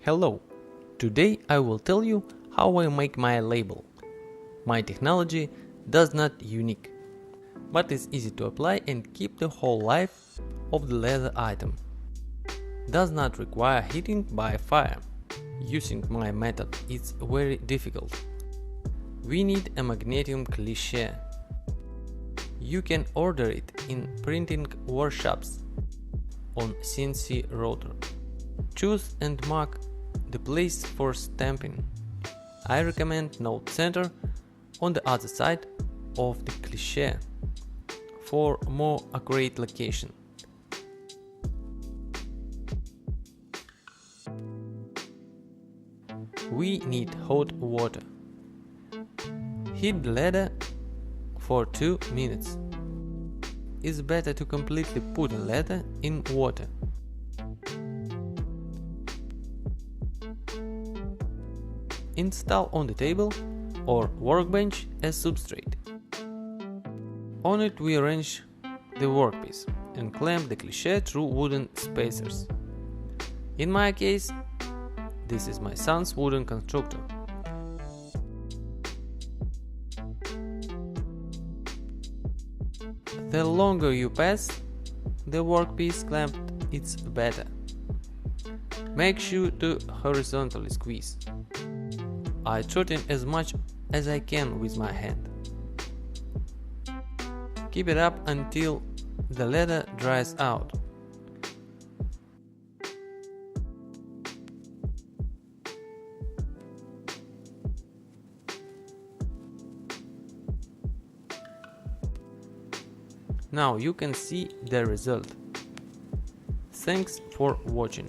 Hello! Today I will tell you how I make my label. My technology does not unique, but is easy to apply and keep the whole life of the leather item. Does not require heating by fire. Using my method is very difficult. We need a magnesium cliché. You can order it in printing workshops on CNC router. Choose and mark the place for stamping. I recommend Note Center on the other side of the cliché for more accurate location. We need hot water. Heat the leather for 2 minutes. It's better to completely put a leather in water. Install on the table or workbench a substrate. On it we arrange the workpiece and clamp the cliché through wooden spacers. In my case, this is my son's wooden constructor. The longer you pass the workpiece clamped, it's better. Make sure to horizontally squeeze. I shorten as much as I can with my hand. Keep it up until the leather dries out. Now you can see the result. Thanks for watching.